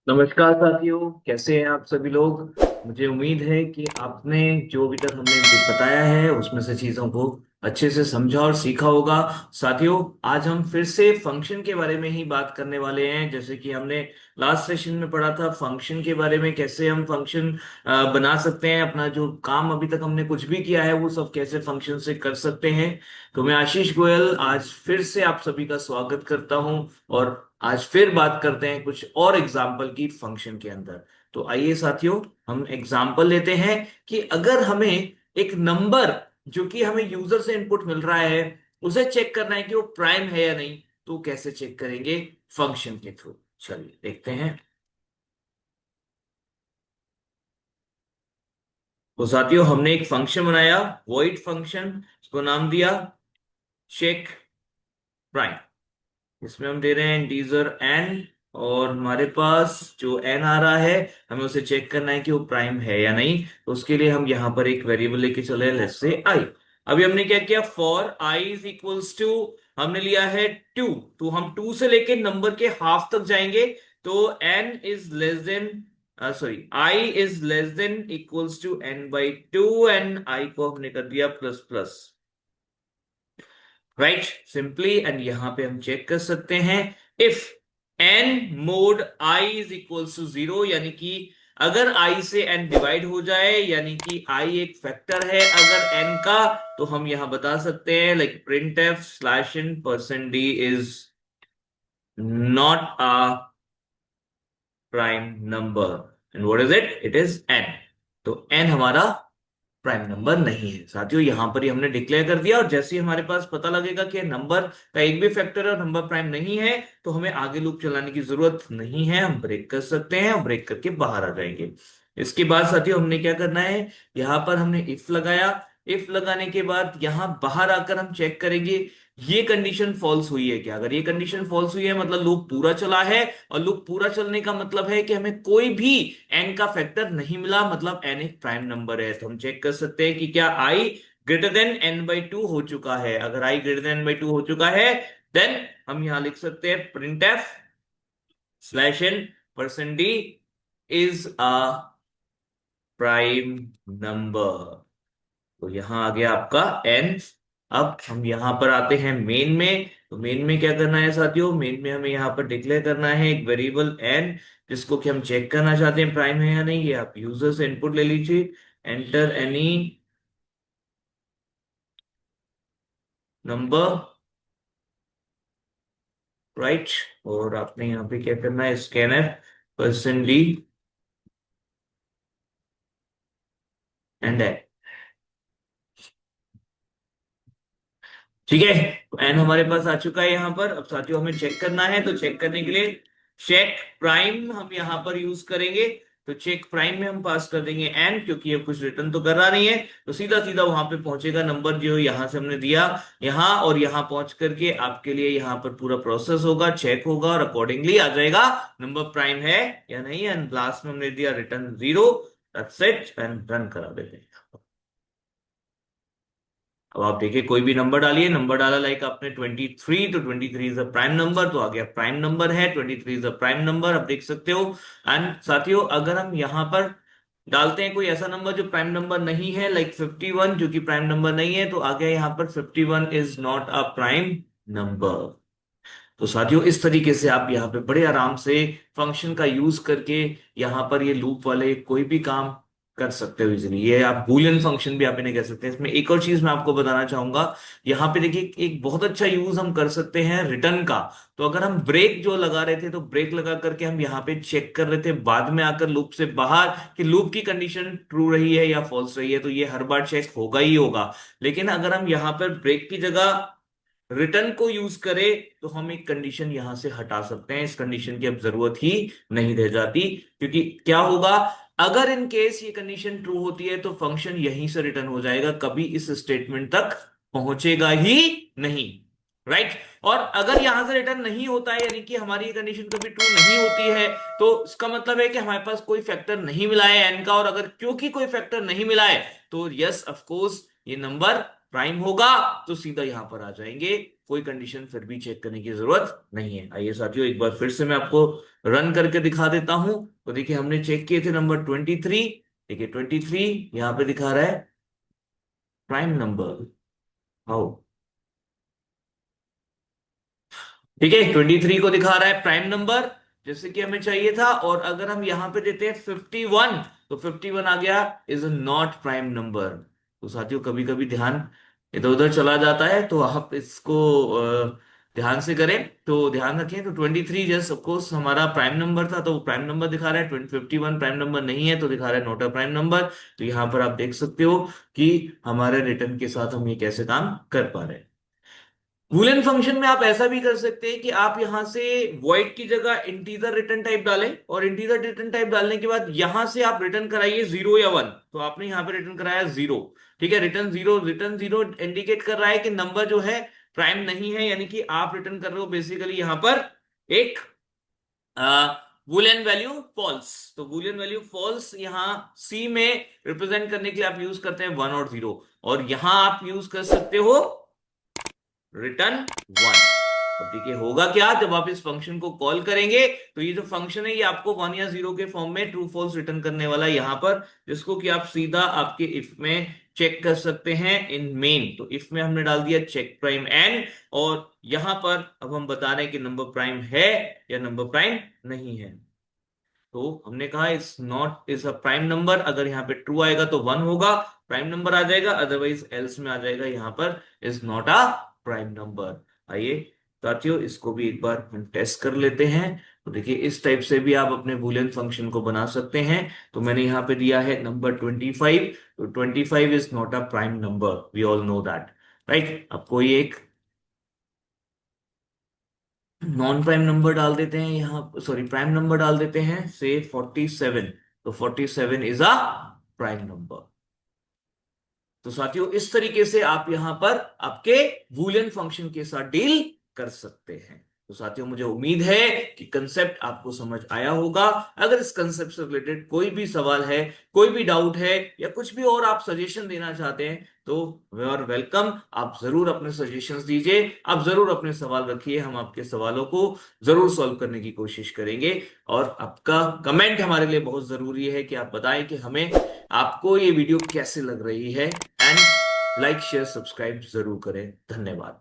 नमस्कार साथियों, कैसे हैं आप सभी लोग। मुझे उम्मीद है कि आपने जो अभी तक हमने बताया है उसमें से चीजों को अच्छे से समझा और सीखा होगा। साथियों, आज हम फिर से फंक्शन के बारे में ही बात करने वाले हैं। जैसे कि हमने लास्ट सेशन में पढ़ा था फंक्शन के बारे में, कैसे हम फंक्शन बना सकते हैं, अपना जो काम अभी तक हमने कुछ भी किया है वो सब कैसे फंक्शन से कर सकते हैं। तो मैं आशीष गोयल आज फिर से आप सभी का स्वागत करता हूं और आज फिर बात करते हैं कुछ और एग्जाम्पल की फंक्शन के अंदर। तो आइए साथियों, हम एग्जाम्पल लेते हैं कि अगर हमें एक नंबर जो कि हमें यूजर से इनपुट मिल रहा है उसे चेक करना है कि वो प्राइम है या नहीं, तो कैसे चेक करेंगे? फंक्शन के थ्रू। चलिए देखते हैं। तो साथियों, हमने एक फंक्शन बनाया, वॉइड फंक्शन, इसको नाम दिया चेक प्राइम। इसमें हम दे रहे हैं इंटीजर एन, और हमारे पास जो एन आ रहा है हमें उसे चेक करना है कि वो प्राइम है या नहीं। तो उसके लिए हम यहां पर एक वेरिएबल लेके चले, लेट्स से आई। अभी हमने क्या किया, for I is equals to, हमने लिया है टू। तो हम टू से लेके नंबर के हाफ तक जाएंगे। तो N is less than, sorry, I is less than equals to N by two, and I को हमने कर दिया plus plus. Right, simply. And यहां पे हम चेक कर सकते हैं if N mod I is equals to zero, यानी कि अगर आई से एन डिवाइड हो जाए, यानी कि आई एक फैक्टर है अगर एन का, तो हम यहां बता सकते हैं like print f slash in percent d is not a prime number. And what is it? It is an. तो एन हमारा प्राइम नंबर नहीं है। साथियों, यहां पर ही हमने डिक्लेयर कर दिया, और जैसे ही हमारे पास पता लगेगा कि नंबर का एक भी फैक्टर है और नंबर प्राइम नहीं है, तो हमें आगे लूप चलाने की जरूरत नहीं है, हम ब्रेक कर सकते हैं और ब्रेक करके बाहर आ जाएंगे। इसके बाद साथियों हमने क्या करना है, यहां पर हमने इफ लगाया। इफ लगाने के बाद यहां बाहर आकर हम चेक करेंगे ये कंडीशन फॉल्स हुई है क्या। अगर ये कंडीशन फॉल्स हुई है मतलब लूप पूरा चला है, और लूप पूरा चलने का मतलब है कि हमें कोई भी एन का फैक्टर नहीं मिला, मतलब एन एक प्राइम नंबर है। तो हम चेक कर सकते हैं कि क्या i greater than n by two हो चुका है। अगर i greater than n by two हो चुका है, देन हम यहां लिख सकते हैं print f slash n percent d is a prime number. तो यहां आ गया आपका एन। अब हम यहां पर आते हैं मेन में। तो मेन में क्या करना है साथियों, मेन में हमें यहां पर डिक्लेयर करना है एक वेरिएबल एन, जिसको कि हम चेक करना चाहते हैं प्राइम है या नहीं। ये आप यूजर से इनपुट ले लीजिए, एंटर एनी नंबर, राइट। और आपने यहाँ पे क्या करना है, scanner percent D and N. ठीक है, तो एन हमारे पास आ चुका है यहाँ पर। अब साथियों हमें चेक करना है, तो चेक करने के लिए चेक प्राइम हम यहाँ पर यूज करेंगे। तो चेक प्राइम में हम पास कर देंगे एन, क्योंकि ये कुछ रिटर्न तो कर रहा नहीं है, तो सीधा सीधा वहां पे पहुंचेगा नंबर जो यहाँ से हमने दिया यहाँ, और यहाँ पहुंच करके आपके लिए यहाँ पर पूरा प्रोसेस होगा, चेक होगा, और अकॉर्डिंगली आ जाएगा नंबर प्राइम है या नहीं। एंड लास्ट में हमने दिया return zero. That's it, and run करा देते हैं। अब आप देखिए, कोई भी नंबर डालिए, नंबर डाला लाइक आपने 23, तो 23 इज अ प्राइम नंबर, तो आ गया प्राइम नंबर है, 23 इज अ प्राइम नंबर, आप देख सकते हो। एंड साथियों, अगर हम यहां पर डालते हैं कोई ऐसा नंबर जो प्राइम नंबर नहीं है, लाइक 51 जो कि प्राइम नंबर नहीं है, तो आ गया यहां पर 51 is not a prime number. तो साथियों, इस तरीके से आप यहाँ पे बड़े आराम से फंक्शन का यूज करके यहाँ पर ये लूप वाले कोई भी काम कर सकते हो इजीली। ये आप बूलियन फंक्शन भी आप इन्हें कह सकते हैं। इसमें एक और चीज मैं आपको बताना चाहूंगा, यहाँ पे देखिए एक बहुत अच्छा यूज हम कर सकते हैं रिटर्न का। तो अगर हम ब्रेक जो लगा रहे थे, तो ब्रेक लगा करके हम यहाँ पे चेक कर रहे थे बाद में आकर लूप से बाहर कि लूप की कंडीशन ट्रू रही है या फॉल्स रही है, तो ये हर बार चेक होगा ही होगा। लेकिन अगर हम यहाँ पर ब्रेक की जगह रिटर्न को यूज करें, तो हम एक कंडीशन यहां से हटा सकते हैं। इस कंडीशन की अब जरूरत ही नहीं रह जाती, क्योंकि क्या होगा, अगर इन केस ये कंडीशन ट्रू होती है तो फंक्शन यहीं से रिटर्न हो जाएगा, कभी इस स्टेटमेंट तक पहुंचेगा ही नहीं। राइट। और अगर यहां से रिटर्न नहीं होता है, यानी कि हमारी ये कंडीशन कभी ट्रू नहीं होती है, तो इसका मतलब है कि हमारे पास कोई फैक्टर नहीं मिला है एन का, और अगर क्योंकि कोई फैक्टर नहीं मिला है तो यस ऑफ कोर्स ये नंबर प्राइम होगा। तो सीधा यहां पर आ जाएंगे, कोई कंडीशन फिर भी चेक करने की जरूरत नहीं है। आइए साथियों, एक बार फिर से मैं आपको रन करके दिखा देता हूं। तो देखिए, हमने चेक किए थे नंबर 23। देखिए 23 यहां पे दिखा रहा है प्राइम नंबर। हाउ? ठीक है, 23 को दिखा रहा है प्राइम नंबर, जैसे कि हमें चाहिए था। और अगर हम यहां पे देते हैं 51, तो 51 आ गया इज नॉट प्राइम नंबर। तो साथियों, कभी कभी ध्यान इधर उधर चला जाता है, तो आप इसको ध्यान से करें। तो ध्यान रखें, तो 23 जस्ट ऑफकोर्स हमारा प्राइम नंबर था, तो प्राइम नंबर दिखा रहा है। 51 प्राइम नंबर नहीं है, तो दिखा रहा है नॉट अ प्राइम नंबर। तो यहां पर आप देख सकते हो कि हमारे रिटर्न के साथ हम ये कैसे काम कर पा रहे हैं। बूलियन फंक्शन में आप ऐसा भी कर सकते हैं कि आप यहां से वॉइड की जगह इंटीजर रिटर्न टाइप डालें, और इंटीजर रिटर्न टाइप डालने के बाद यहां से आप रिटर्न कराइए 0 या 1। तो आपने यहां पे रिटर्न कराया 0। ठीक है, return zero, return zero indicate कर रहा है कि नंबर जो है प्राइम नहीं है, यानी कि आप रिटर्न कर रहे हो बेसिकली यहां पर एक बूलियन वैल्यू फॉल्स। तो बूलियन वैल्यू फॉल्स यहां सी में रिप्रेजेंट करने के लिए आप यूज करते हैं 1 और 0, और यहां आप यूज कर सकते हो रिटर्न 1। अब देखिए होगा क्या जब आप इस फंक्शन को कॉल करेंगे। तो ये जो फंक्शन है ये आपको 1 या 0 के फॉर्म में ट्रू फॉल्स रिटर्न करने वाला है यहां पर, जिसको कि आप सीधा आपके इफ में चेक कर सकते हैं इन मेन। तो इफ में हमने डाल दिया चेक प्राइम एन, और यहां पर अब हम बता रहे हैं कि नंबर प्राइम है या नंबर प्राइम नहीं है। तो हमने कहा is not is a prime number, अगर यहाँ पे ट्रू आएगा तो 1 होगा, प्राइम नंबर आ जाएगा, अदरवाइज एल्स में आ जाएगा यहाँ पर is not a prime number. आइए साथियों, इसको भी एक बार हम टेस्ट कर लेते हैं। तो देखिए, इस टाइप से भी आप अपने बूलियन फंक्शन को बना सकते हैं। तो मैंने यहाँ पे दिया है नंबर 25। तो 25 is not a prime number, we all know that, right. अब कोई एक नॉन प्राइम नंबर डाल देते हैं यहाँ, सॉरी प्राइम नंबर डाल देते हैं से 47। तो 47 इज अ प्राइम नंबर। तो साथियों, इस तरीके से आप यहां पर आपके बूलियन फंक्शन के साथ डील कर सकते हैं। तो साथियों, मुझे उम्मीद है कि कंसेप्ट आपको समझ आया होगा। अगर इस कंसेप्ट से रिलेटेड कोई भी सवाल है, कोई भी डाउट है, या कुछ भी और आप सजेशन देना चाहते हैं, तो वे आर वेलकम। आप जरूर अपने सजेशंस दीजिए, आप जरूर अपने सवाल रखिए, हम आपके सवालों को जरूर सॉल्व करने की कोशिश करेंगे। और आपका कमेंट हमारे लिए बहुत जरूरी है कि आप बताएं कि हमें आपको ये वीडियो कैसे लग रही है। एंड लाइक शेयर सब्सक्राइब जरूर करें। धन्यवाद।